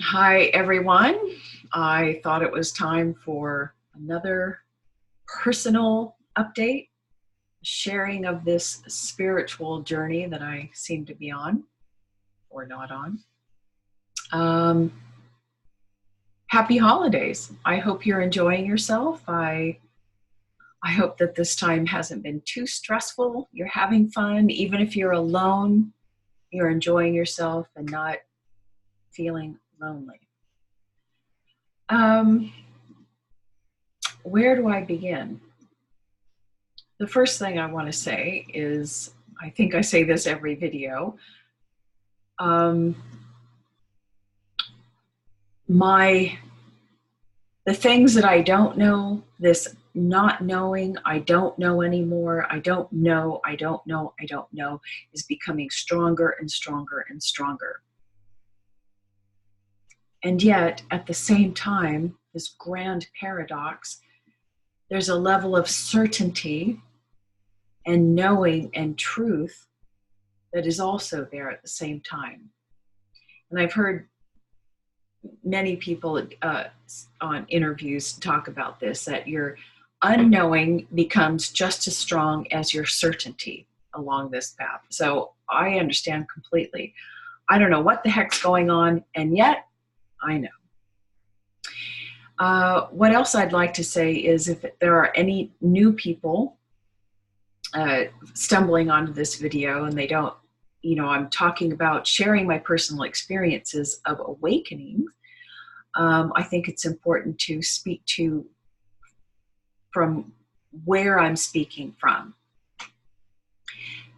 Hi, everyone. I thought it was time for another personal update, sharing of this spiritual journey that I seem to be on or not on. Um, Happy holidays. I hope you're enjoying yourself. I hope that this time hasn't been too stressful. You're having fun. Even if you're alone, you're enjoying yourself and not feeling lonely. Um, where do I begin? The first thing I want to say is, I think I say this every video, um, the things that I don't know, this not knowing, I don't know anymore, I don't know, is becoming stronger and stronger and stronger. And yet, at the same time, this grand paradox, there's a level of certainty and knowing and truth that is also there at the same time. And I've heard many people on interviews talk about this, that your unknowing becomes just as strong as your certainty along this path. So I understand completely. I don't know what the heck's going on, and yet I know. What else I'd like to say is, if there are any new people stumbling onto this video and they don't, I'm talking about sharing my personal experiences of awakening. I think it's important to speak to from where I'm speaking from.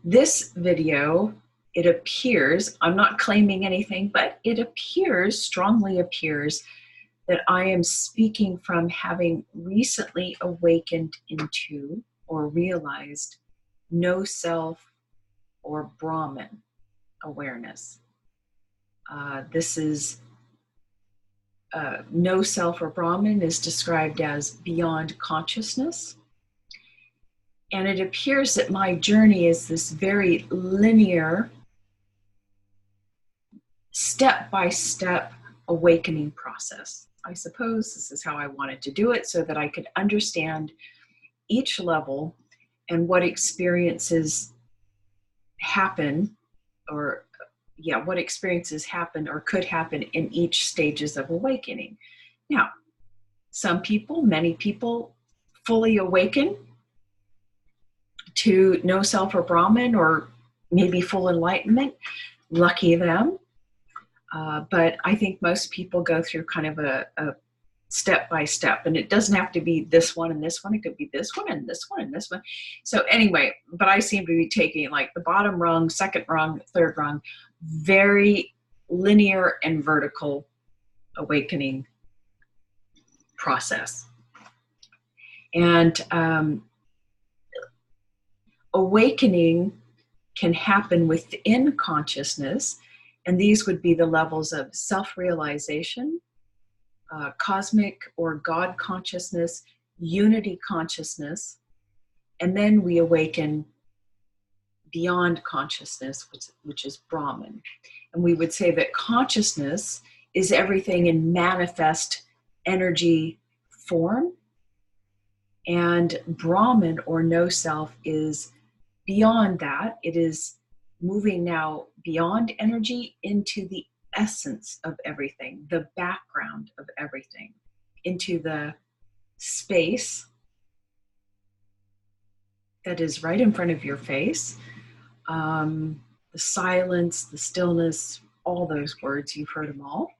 This video, it appears, I'm not claiming anything, but it appears, strongly appears, that I am speaking from having recently awakened into or realized no self or Brahman awareness. This is no self or Brahman is described as beyond consciousness. And it appears that my journey is this very linear, step-by-step awakening process. I suppose this is how I wanted to do it, so that I could understand each level and what experiences happen, or what experiences happen or could happen in each stages of awakening. Now, some people, many people, fully awaken to no self or Brahman, or maybe full enlightenment. Lucky them. But I think most people go through kind of a step by step, and it doesn't have to be this one and this one. It could be this one and this one and this one. So anyway, but I seem to be taking like the bottom rung, second rung, third rung, very linear and vertical awakening process. And awakening can happen within consciousness, and these would be the levels of self-realization, cosmic or God consciousness, unity consciousness, and then we awaken beyond consciousness, which is Brahman. And we would say that consciousness is everything in manifest energy form, and Brahman, or no self, is beyond that. It is moving now beyond energy into the essence of everything, the background of everything, into the space that is right in front of your face, the silence, the stillness, all those words, you've heard them all.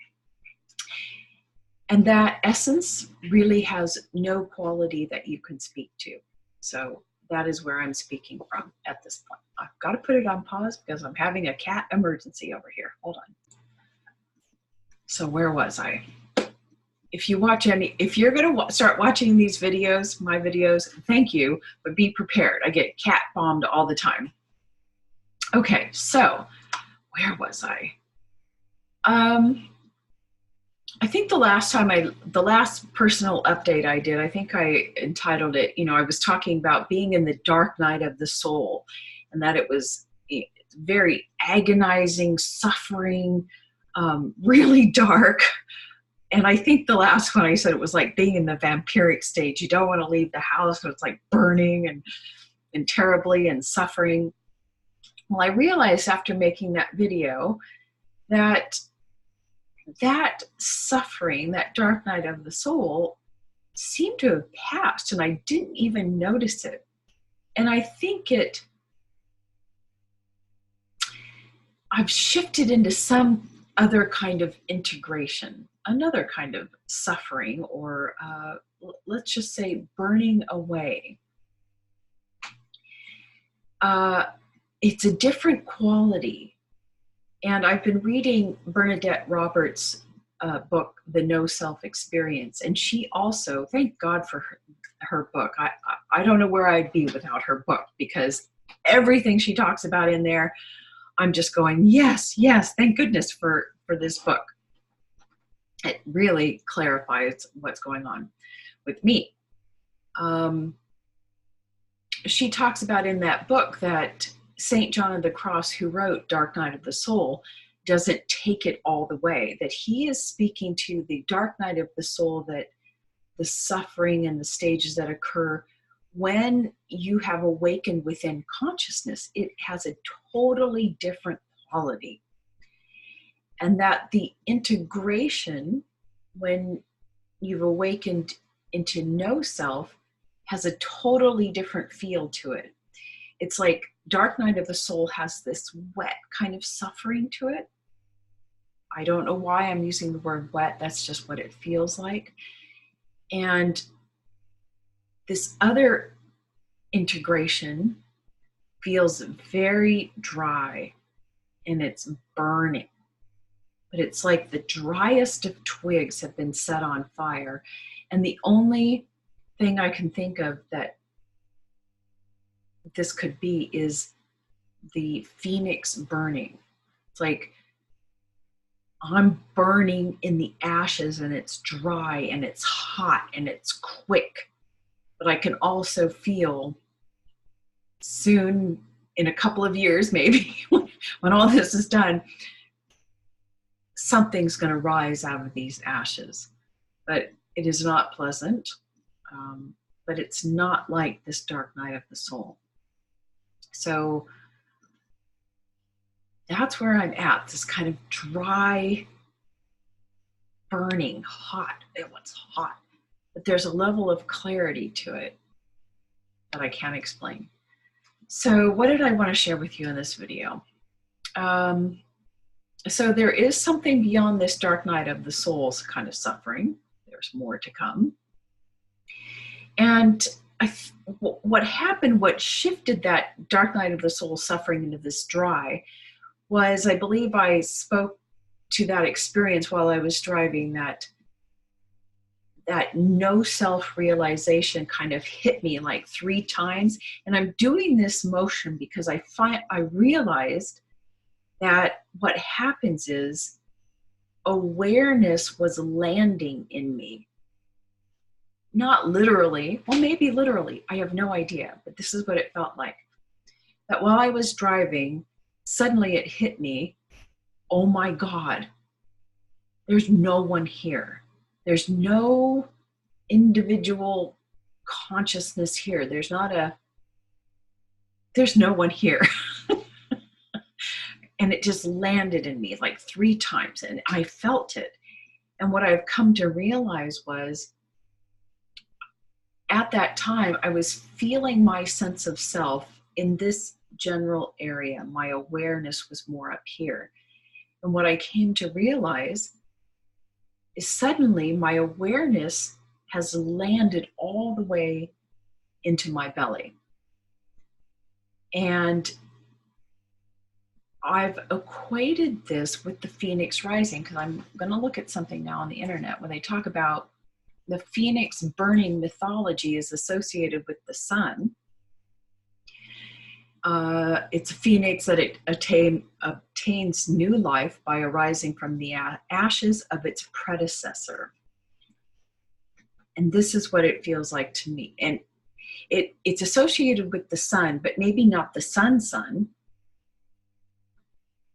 And that essence really has no quality that you can speak to. So that is where I'm speaking from at this point. I've got to put it on pause because I'm having a cat emergency over here. Hold on. So where was I? If you're going to start watching these videos, my videos, thank you, but be prepared. I get cat bombed all the time. Okay, so where was I? I think the last personal update I did, I think I entitled it, I was talking about being in the dark night of the soul, and that it was very agonizing, suffering, really dark. And I think the last one I said, it was like being in the vampiric stage. You don't want to leave the house, so it's like burning and terribly and suffering. Well, I realized after making that video that that suffering, that dark night of the soul, seemed to have passed, and I didn't even notice it. And I think I've shifted into some other kind of integration, another kind of suffering, or let's just say burning away. It's a different quality. And I've been reading Bernadette Roberts' book, The No Self Experience. And she also, thank God for her book. I don't know where I'd be without her book, because everything she talks about in there, I'm just going, yes, thank goodness for this book. It really clarifies what's going on with me. She talks about in that book that St. John of the Cross, who wrote Dark Night of the Soul, doesn't take it all the way, that he is speaking to the dark night of the soul, that the suffering and the stages that occur when you have awakened within consciousness, it has a totally different quality. And that the integration, when you've awakened into no self, has a totally different feel to it. It's like Dark Night of the Soul has this wet kind of suffering to it. I don't know why I'm using the word wet. That's just what it feels like. And this other integration feels very dry, and it's burning. But it's like the driest of twigs have been set on fire. And the only thing I can think of that this could be is the phoenix burning. It's like I'm burning in the ashes, and it's dry and it's hot and it's quick. But I can also feel soon, in a couple of years maybe, when all this is done, something's going to rise out of these ashes. But it is not pleasant, but it's not like this dark night of the soul. So that's where I'm at, this kind of dry, burning, hot. It was hot. But there's a level of clarity to it that I can't explain. So what did I want to share with you in this video? So there is something beyond this dark night of the soul's kind of suffering. There's more to come. And what happened, what shifted that dark night of the soul suffering into this dry, was I believe I spoke to that experience while I was driving, that no self-realization kind of hit me like 3 times. And I'm doing this motion because I realized that what happens is awareness was landing in me. Not literally, well, maybe literally, I have no idea, but this is what it felt like. That while I was driving, suddenly it hit me, oh my God, there's no one here. There's no individual consciousness here. There's no one here. And it just landed in me like 3 times, and I felt it. And what I've come to realize was, at that time, I was feeling my sense of self in this general area. My awareness was more up here. And what I came to realize is suddenly my awareness has landed all the way into my belly. And I've equated this with the phoenix rising, because I'm going to look at something now on the internet where they talk about the phoenix burning mythology is associated with the sun. It's a phoenix that it obtains new life by arising from the ashes of its predecessor. And this is what it feels like to me. And it's associated with the sun, but maybe not the sun,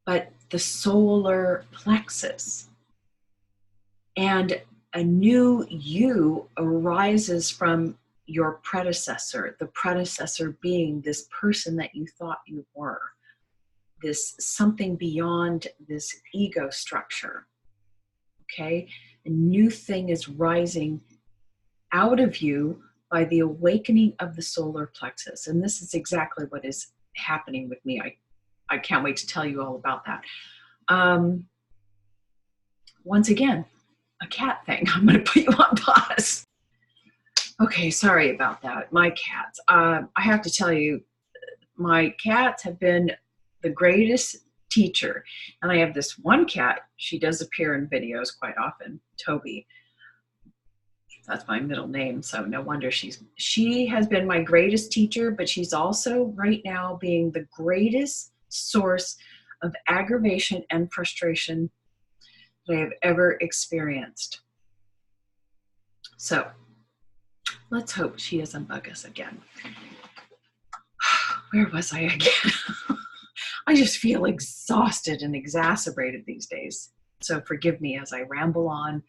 but the solar plexus. And a new you arises from your predecessor, the predecessor being this person that you thought you were, this something beyond this ego structure. Okay? A new thing is rising out of you by the awakening of the solar plexus. And this is exactly what is happening with me. I can't wait to tell you all about that. Once again, a cat thing. I'm going to put you on pause. Okay, sorry about that. My cats. I have to tell you, my cats have been the greatest teacher. And I have this one cat. She does appear in videos quite often, Toby. That's my middle name, so no wonder she has been my greatest teacher, but she's also right now being the greatest source of aggravation and frustration that I have ever experienced. So let's hope she doesn't bug us again. Where was I again? I just feel exhausted and exacerbated these days. So forgive me as I ramble on.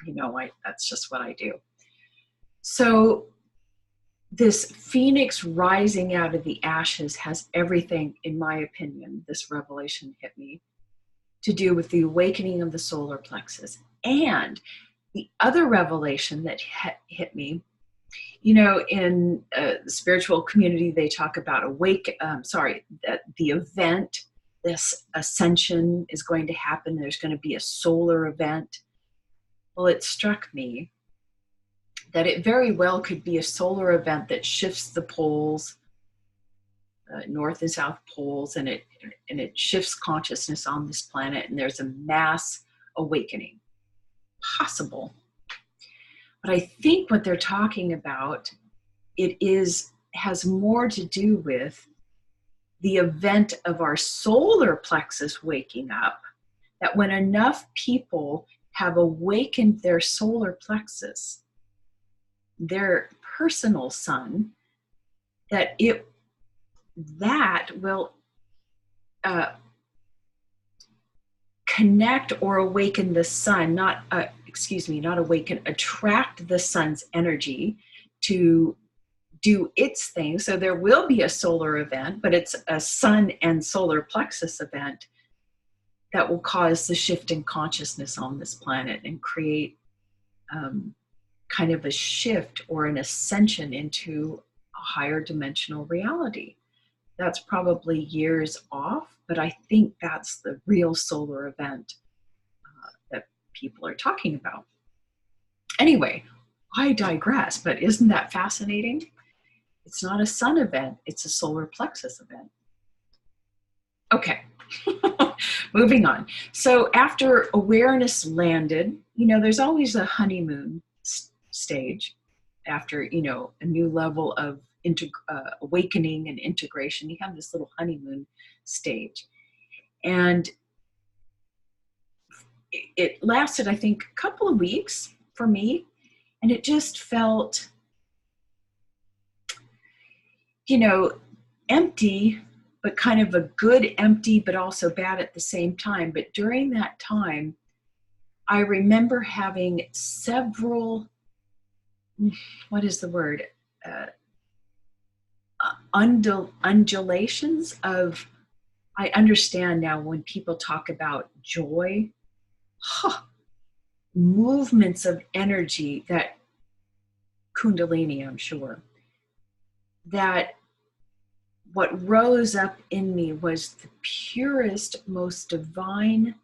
You know, that's just what I do. So this phoenix rising out of the ashes has everything, in my opinion, this revelation hit me, to do with the awakening of the solar plexus. And the other revelation that hit me, you know, in the spiritual community, they talk about that the event, this ascension is going to happen. There's going to be a solar event. Well, it struck me that it very well could be a solar event that shifts the poles, north and south poles, and it shifts consciousness on this planet, and there's a mass awakening. Possible. But I think what they're talking about, has more to do with the event of our solar plexus waking up, that when enough people have awakened their solar plexus, their personal sun, that will connect or awaken the sun, attract the sun's energy to do its thing. So there will be a solar event, but it's a sun and solar plexus event that will cause the shift in consciousness on this planet and create kind of a shift or an ascension into a higher dimensional reality. That's probably years off, but I think that's the real solar event that people are talking about. Anyway, I digress, but isn't that fascinating? It's not a sun event, it's a solar plexus event. Okay. Moving on. So after awareness landed, you know, there's always a honeymoon stage after, you know, a new level of awakening and integration. You have this little honeymoon stage. And it lasted, I think, a couple of weeks for me. And it just felt, you know, empty, but kind of a good empty, but also bad at the same time. But during that time, I remember having several, what is the word? Undulations of, I understand now when people talk about joy, movements of energy, that Kundalini, I'm sure, that what rose up in me was the purest, most divine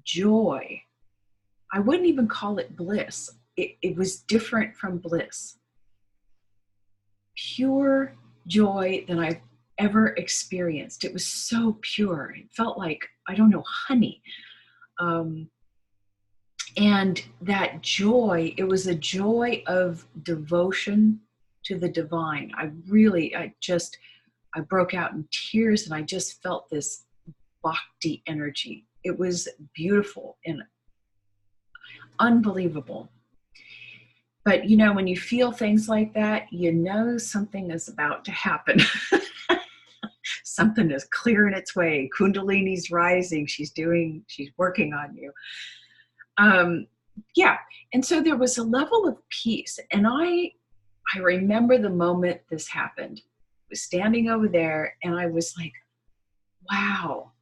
joy. I wouldn't even call it bliss. It was different from bliss. Pure joy than I've ever experienced. It was so pure. It felt like, I don't know, honey. And that joy, it was a joy of devotion to the divine. I broke out in tears, and I just felt this bhakti energy. It was beautiful and unbelievable. But you know, when you feel things like that, you know something is about to happen. something is clearing its way. Kundalini's rising. She's working on you. Yeah. And so there was a level of peace. And I remember the moment this happened. I was standing over there and I was like, wow,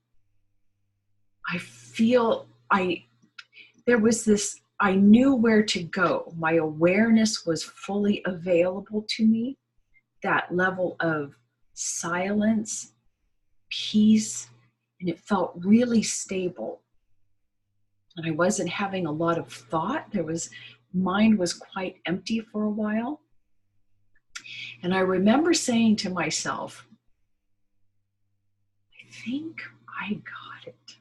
there was this, I knew where to go. My awareness was fully available to me. That level of silence, peace, and it felt really stable. And I wasn't having a lot of thought. Mind was quite empty for a while. And I remember saying to myself, I think I got it.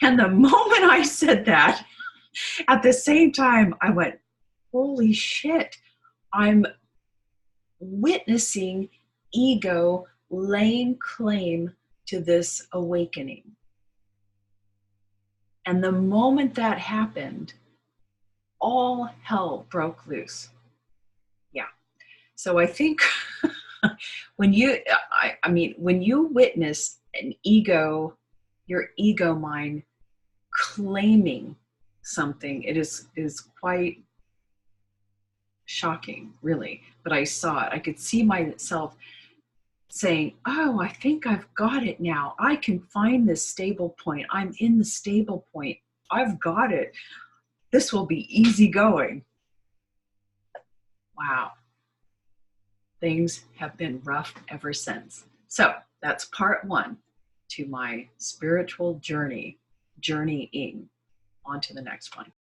And the moment I said that, at the same time, I went, holy shit, I'm witnessing ego laying claim to this awakening. And the moment that happened, all hell broke loose. Yeah. So I think when you witness an ego, your ego mind claiming something, it is quite shocking, really. But I saw it. I could see myself saying, oh, I think I've got it now. I can find this stable point. I'm in the stable point. I've got it. This will be easy going. Wow. Things have been rough ever since. So that's part one to my spiritual journeying. On to the next one.